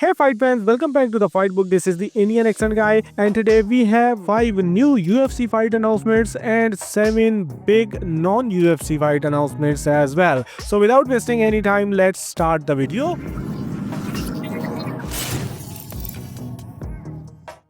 Hey fight fans, welcome back to the Fight Book. This is the Indian accent guy, and today we have 5 new UFC fight announcements and 7 big non-UFC fight announcements as well. So without wasting any time, let's start the video.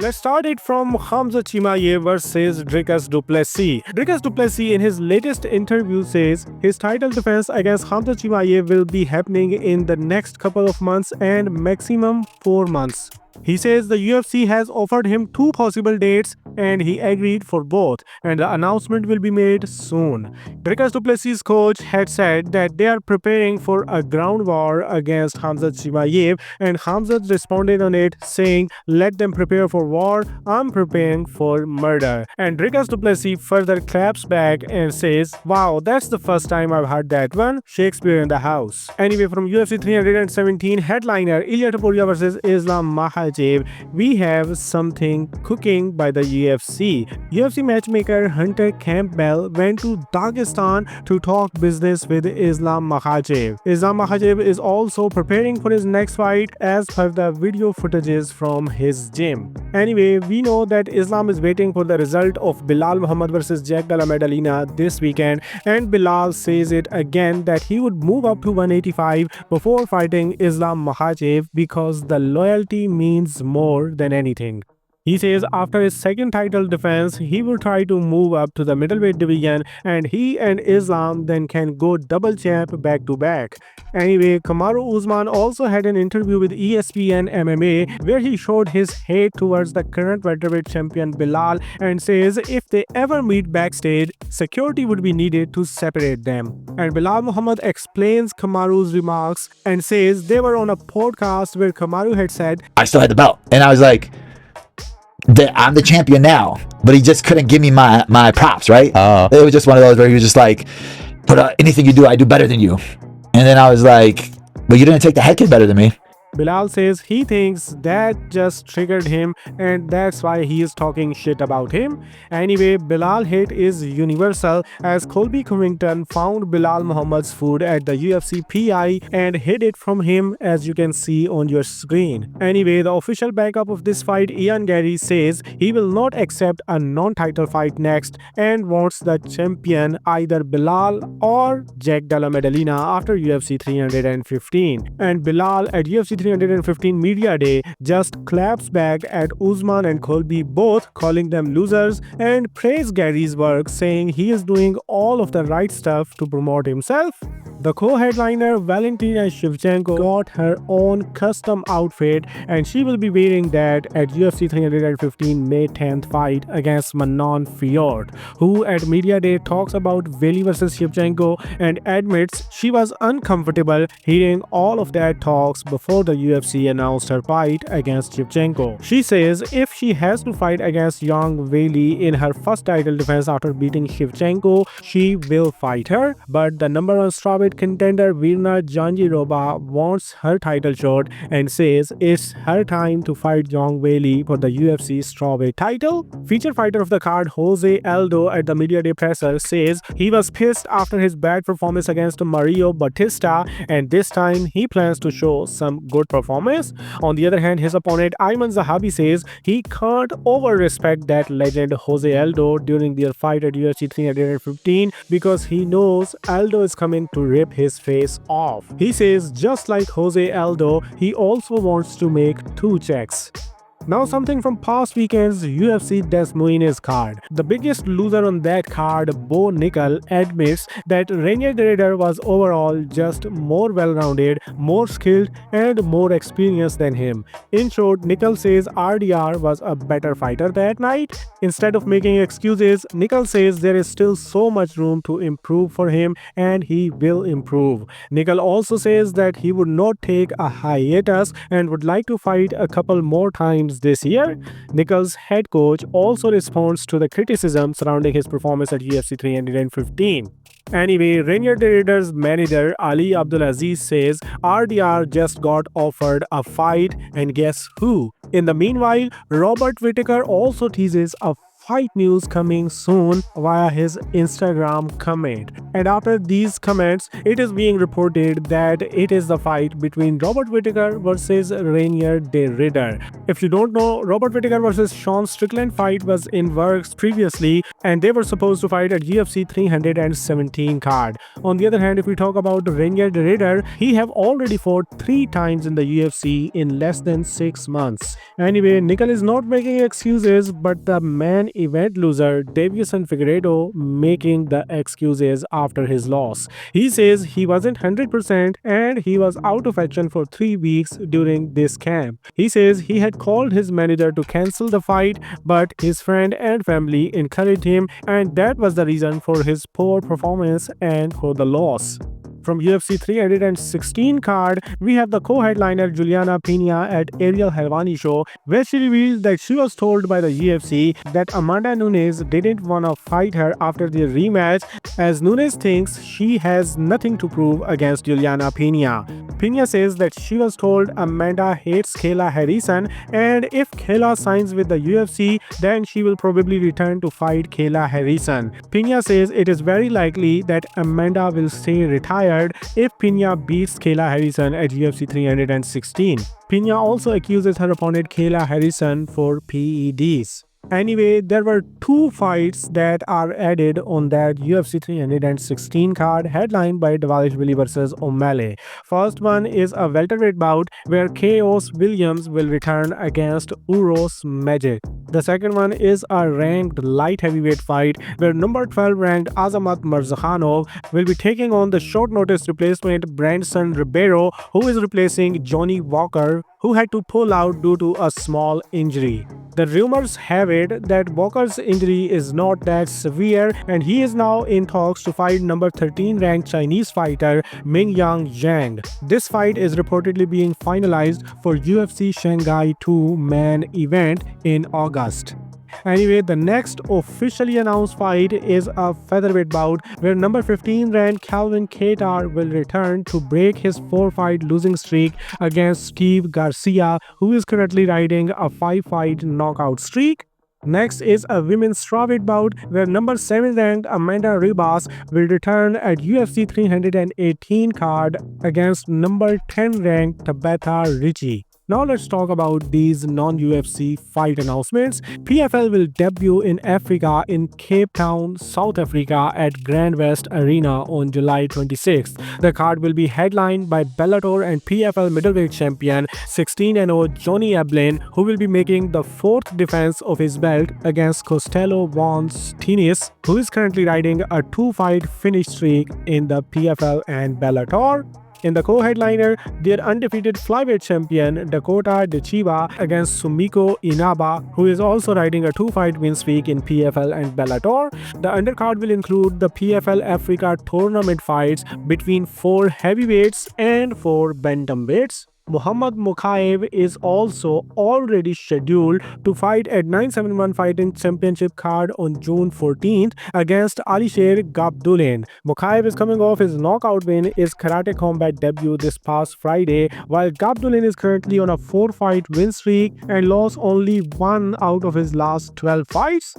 Let's start it from Khamzat Chimaev versus Dricus du Plessis. Dricus du Plessis in his latest interview says his title defense against Khamzat Chimaev will be happening in the next couple of months and maximum 4 months. He says the UFC has offered him 2 possible dates and he agreed for both, and the announcement will be made soon. Dricus du Plessis' coach had said that they are preparing for a ground war against Khamzat Chimaev, and Khamzat responded on it saying, "Let them prepare for war, I'm preparing for murder." And Dricus du Plessis further claps back and says, "Wow, that's the first time I've heard that one. Shakespeare in the house." Anyway, from UFC 317 headliner Ilia Topuria versus Islam Makhachev, we have something cooking by the UFC. UFC matchmaker Hunter Campbell went to Dagestan to talk business with Islam Makhachev. Islam Makhachev is also preparing for his next fight as per the video footages from his gym. Anyway, we know that Islam is waiting for the result of Belal Muhammad versus Jack Della Maddalena this weekend, and Belal says it again that he would move up to 185 before fighting Islam Makhachev because the loyalty means more than anything. He says after his second title defense, he will try to move up to the middleweight division, and he and Islam then can go double champ back to back. Anyway, Kamaru Usman also had an interview with ESPN MMA where he showed his hate towards the current welterweight champion Belal and says if they ever meet backstage, security would be needed to separate them. And Belal Muhammad explains Kamaru's remarks and says they were on a podcast where Kamaru had said, I still had the belt, and I was like, I'm the champion now, but he just couldn't give me my props, right? It was just one of those where he was just like, but anything you do, I do better than you. And then I was like, but you didn't take the head kick better than me. Belal says he thinks that just triggered him and that's why he is talking shit about him. Anyway, Belal hate is universal as Colby Covington found Belal Muhammad's food at the UFC PI and hid it from him, as you can see on your screen. Anyway, the official backup of this fight, Ian Gary, says he will not accept a non-title fight next and wants the champion either Belal or Jack Della Maddalena after UFC 315. And Belal at UFC 315 Media Day just claps back at Usman and Colby, both calling them losers, and praise Gary's work, saying he is doing all of the right stuff to promote himself. The co-headliner Valentina Shevchenko got her own custom outfit and she will be wearing that at UFC 315 May 10th fight against Manon Fiorot, who at Media Day talks about Veli versus Shevchenko and admits she was uncomfortable hearing all of that talks before the UFC announced her fight against Shevchenko. She says if she has to fight against young Veli in her first title defense after beating Shevchenko, she will fight her, but the #1 strawweight contender Virna Jandiroba wants her title shot and says it's her time to fight young Veli for the UFC strawweight title. Feature fighter of the card Jose Aldo at the Media Day presser says he was pissed after his bad performance against Mario Bautista and this time he plans to show some good performance. On the other hand, his opponent Ayman Zahabi says he can't over-respect that legend Jose Aldo during their fight at UFC 315 because he knows Aldo is coming to rip his face off. He says just like Jose Aldo, he also wants to make 2 checks. Now something from past weekend's UFC Des Moines card. The biggest loser on that card, Bo Nickel, admits that Renier de Ridder was overall just more well-rounded, more skilled, and more experienced than him. In short, Nickel says RDR was a better fighter that night. Instead of making excuses, Nickel says there is still so much room to improve for him and he will improve. Nickel also says that he would not take a hiatus and would like to fight a couple more times this year. Nickel's head coach also responds to the criticism surrounding his performance at UFC 315. Anyway, Renier de Ridder's manager Ali Abdulaziz says RDR just got offered a fight and guess who? In the meanwhile, Robert Whittaker also teases a fight news coming soon via his Instagram comment. And after these comments, it is being reported that it is the fight between Robert Whittaker versus Rainier de Ridder. If you don't know, Robert Whittaker versus Sean Strickland fight was in works previously, and they were supposed to fight at UFC 317 card. On the other hand, if we talk about Rainier de Ridder, he have already fought 3 times in the UFC in less than 6 months. Anyway, Nickel is not making excuses, but the main event loser Deiveson Figueiredo making the excuses after his loss. He says he wasn't 100% and he was out of action for 3 weeks during this camp. He says he had called his manager to cancel the fight, but his friend and family encouraged him, and that was the reason for his poor performance and for the loss. From UFC 316 card, we have the co-headliner Juliana Pena at Ariel Helwani show, where she revealed that she was told by the UFC that Amanda Nunes didn't want to fight her after the rematch, as Nunes thinks she has nothing to prove against Juliana Pena. Pena says that she was told Amanda hates Kayla Harrison, and if Kayla signs with the UFC, then she will probably return to fight Kayla Harrison. Pena says it is very likely that Amanda will stay retired if Pena beats Kayla Harrison at UFC 316. Pena also accuses her opponent Kayla Harrison for PEDs. Anyway, there were 2 fights that are added on that UFC 316 card, headlined by Dvalishvili versus O'Malley. First one is a welterweight bout where Chaos Williams will return against Uros Magic. The second one is a ranked light heavyweight fight where number 12 ranked Azamat Murzakanov will be taking on the short notice replacement Branson Ribeiro, who is replacing Johnny Walker, who had to pull out due to a small injury. The rumors have it that Walker's injury is not that severe, and he is now in talks to fight number 13 ranked Chinese fighter Mingyang Zhang. This fight is reportedly being finalized for UFC Shanghai 2 main event in August. Anyway, the next officially announced fight is a featherweight bout where number 15 ranked Calvin Kattar will return to break his 4-fight losing streak against Steve Garcia, who is currently riding a 5-fight knockout streak. Next is a women's strawweight bout where number 7 ranked Amanda Ribas will return at UFC 318 card against number 10 ranked Tabitha Ricci. Now let's talk about these non-UFC fight announcements. PFL will debut in Africa in Cape Town, South Africa at Grand West Arena on July 26th. The card will be headlined by Bellator and PFL middleweight champion 16-0 Johnny Eblin, who will be making the 4th defense of his belt against Costello Von Stinis, who is currently riding a 2-fight finish streak in the PFL and Bellator. In the co-headliner, their undefeated flyweight champion Dakota Dechiva against Sumiko Inaba, who is also riding a 2-fight win streak in PFL and Bellator. The undercard will include the PFL Africa tournament fights between 4 heavyweights and 4 bantamweights. Muhammad Mokaev is also already scheduled to fight at 971 Fighting Championship card on June 14th against Alisher Gabdulin. Mokaev is coming off his knockout win, his Karate Combat debut this past Friday, while Gabdulin is currently on a 4-fight win streak and lost only 1 out of his last 12 fights.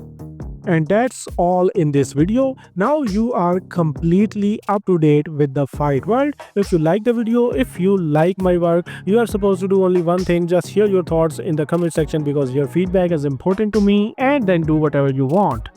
And that's all in this video. Now you are completely up to date with the fight world. If you like the video, if you like my work, you are supposed to do only one thing: just share your thoughts in the comment section, because your feedback is important to me, and then do whatever you want.